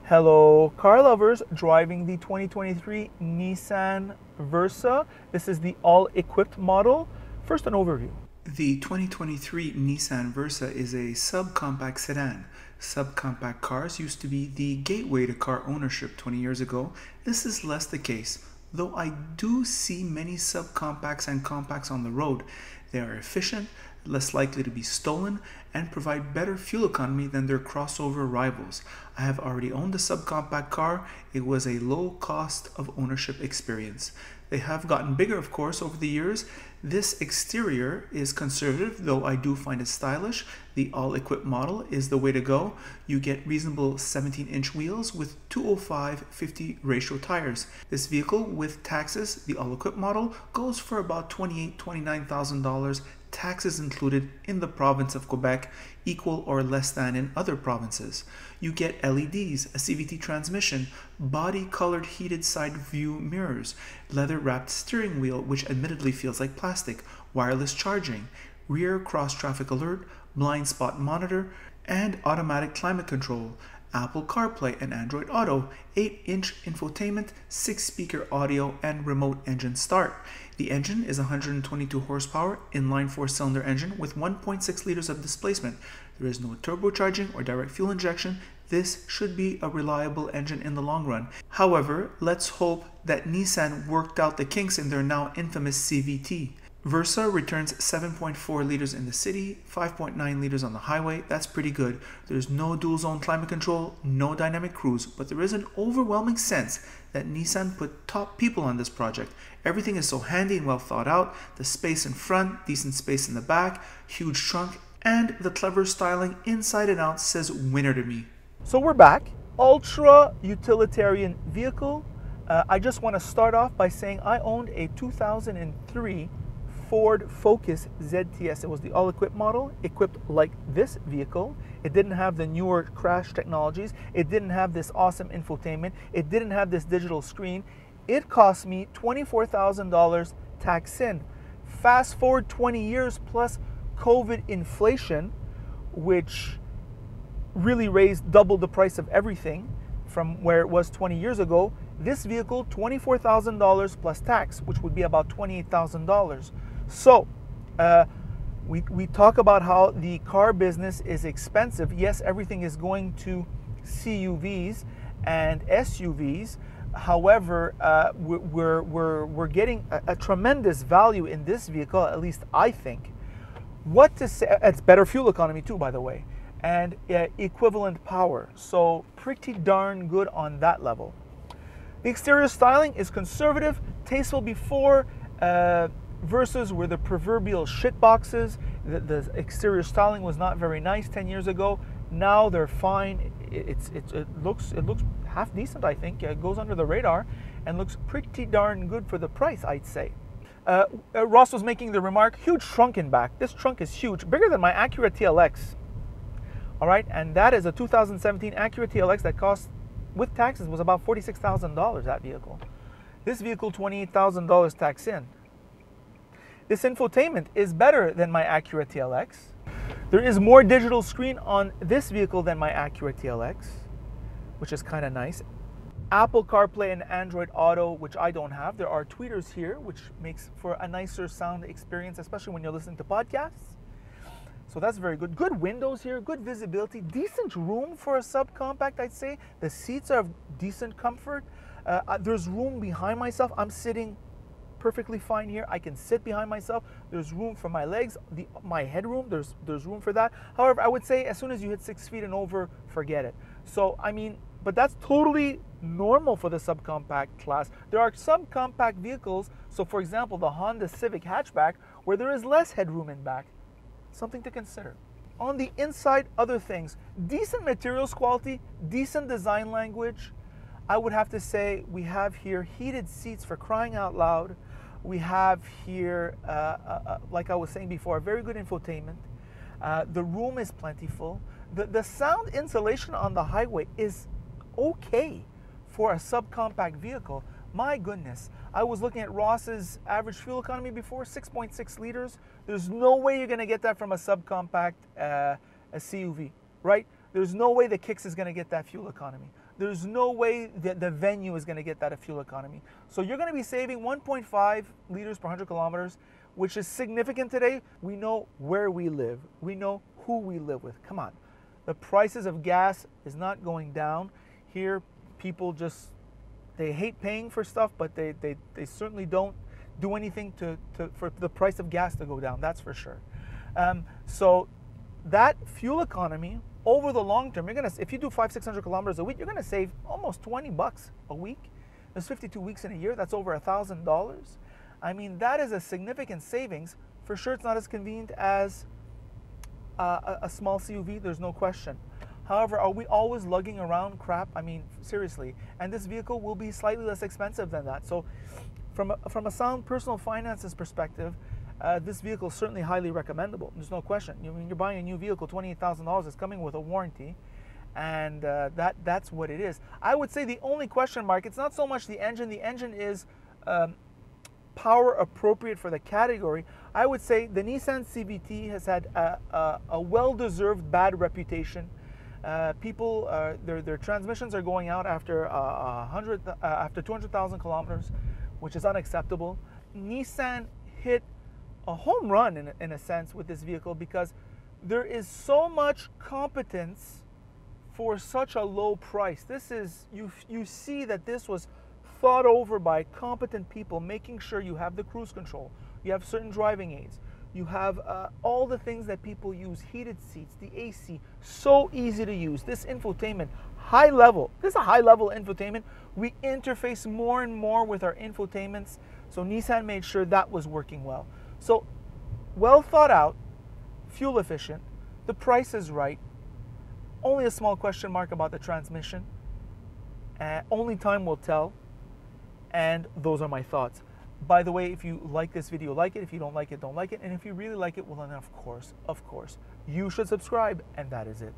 Hello, car lovers driving the 2023 Nissan Versa. This is the all-equipped model. First, an overview. The 2023 Nissan Versa is a subcompact sedan. Subcompact cars used to be the gateway to car ownership 20 years ago. This is less the case, though I do see many subcompacts and compacts on the road. They are efficient, less likely to be stolen, and provide better fuel economy than their crossover rivals. I have already owned a subcompact car. It was a low cost of ownership experience. They have gotten bigger, of course, over the years. This exterior is conservative, though I do find it stylish. The all-equipped model is the way to go. You get reasonable 17-inch wheels with 205/50 ratio tires. This vehicle, with taxes, the all-equipped model, goes for about $29,000, taxes included in the province of Quebec, equal or less than in other provinces. You get LEDs, a CVT transmission, body-colored heated side view mirrors, leather-wrapped steering wheel, which admittedly feels like plastic, wireless charging, rear cross-traffic alert, blind spot monitor, and automatic climate control, Apple CarPlay and Android Auto, 8-inch infotainment, 6-speaker audio, and remote engine start. The engine is 122 horsepower, inline 4-cylinder engine with 1.6 liters of displacement. There is no turbocharging or direct fuel injection. This should be a reliable engine in the long run. However, let's hope that Nissan worked out the kinks in their now infamous CVT. Versa returns 7.4 liters in the city, 5.9 liters on the highway. That's pretty good. There's no dual zone climate control, no dynamic cruise, but there is an overwhelming sense that Nissan put top people on this project. Everything is so handy and well thought out. The space in front, decent space in the back, huge trunk, and the clever styling inside and out says winner to me. So we're back. Ultra utilitarian vehicle. I just want to start off by saying I owned a 2003 Ford Focus ZTS. It was the all-equipped model, equipped like this vehicle. It didn't have the newer crash technologies. It didn't have this awesome infotainment. It didn't have this digital screen. It cost me $24,000 tax in. Fast forward 20 years plus COVID inflation, which really raised double the price of everything from where it was 20 years ago. This vehicle, $24,000 plus tax, which would be about $28,000. So, we talk about how the car business is expensive. Yes, everything is going to CUVs and SUVs. However, we're getting a tremendous value in this vehicle, at least I think. What to say? It's better fuel economy too, by the way, and equivalent power. So pretty darn good on that level. The exterior styling is conservative, tasteful before. Versas were the proverbial shit boxes. The exterior styling was not very nice 10 years ago. Now they're fine. It looks half decent, I think. It goes under the radar and looks pretty darn good for the price, I'd say. Ross was making the remark, huge trunk in back. This trunk is huge, bigger than my Acura TLX. All right, and that is a 2017 Acura TLX that cost, with taxes, was about $46,000, that vehicle. This vehicle, $28,000 tax in. This infotainment is better than my Acura TLX. There is more digital screen on this vehicle than my Acura TLX, which is kind of nice. Apple CarPlay and Android Auto, which I don't have. There are tweeters here, which makes for a nicer sound experience, especially when you're listening to podcasts. So that's very good. Good windows here, good visibility, decent room for a subcompact, I'd say. The seats are of decent comfort. There's room behind myself. I'm sitting perfectly fine here. I can sit behind myself. There's room for my legs, my headroom. There's room for that. However, I would say as soon as you hit 6 feet and over, forget it. So I mean, but that's totally normal for the subcompact class. There are subcompact vehicles. So for example, the Honda Civic hatchback, where there is less headroom in back. Something to consider. On the inside, other things. Decent materials quality, decent design language. I would have to say we have here heated seats, for crying out loud. We have here, like I was saying before, a very good infotainment. The room is plentiful. The sound insulation on the highway is okay for a subcompact vehicle. My goodness, I was looking at Ross's average fuel economy before, 6.6 liters. There's no way you're going to get that from a subcompact a CUV, right? There's no way the Kicks is going to get that fuel economy. there's no way that the Venue is going to get that fuel economy. So you're going to be saving 1.5 liters per 100 kilometers, which is significant today. We know where we live. We know who we live with. Come on. The prices of gas is not going down. Here, people just, they hate paying for stuff, but they certainly don't do anything for the price of gas to go down. That's for sure. So that fuel economy, over the long term, if you do 500-600 kilometers a week, you're gonna save almost $20 a week. There's 52 weeks in a year. That's over $1,000. I mean, that is a significant savings. For sure, it's not as convenient as a small CUV. There's no question. However, are we always lugging around crap? I mean, seriously. And this vehicle will be slightly less expensive than that. So, from a sound personal finances perspective, this vehicle is certainly highly recommendable. There's no question. When you're buying a new vehicle, $28,000, it's coming with a warranty, and that's what it is. I would say the only question mark, it's not so much the engine. The engine is power appropriate for the category. I would say the Nissan CVT has had a well-deserved bad reputation. People, their transmissions are going out after after 200,000 kilometers, which is unacceptable. Nissan hit a home run in a sense with this vehicle, because there is so much competence for such a low price. This is, you see that this was thought over by competent people, making sure you have the cruise control, you have certain driving aids, you have all the things that people use, heated seats, the AC, so easy to use. This infotainment, high level. This is a high level infotainment. We interface more and more with our infotainments, so Nissan made sure that was working well. So, well thought out, fuel efficient, the price is right, only a small question mark about the transmission, only time will tell, and those are my thoughts. By the way, if you like this video, like it. If you don't like it, don't like it. And if you really like it, well then of course, you should subscribe, and that is it.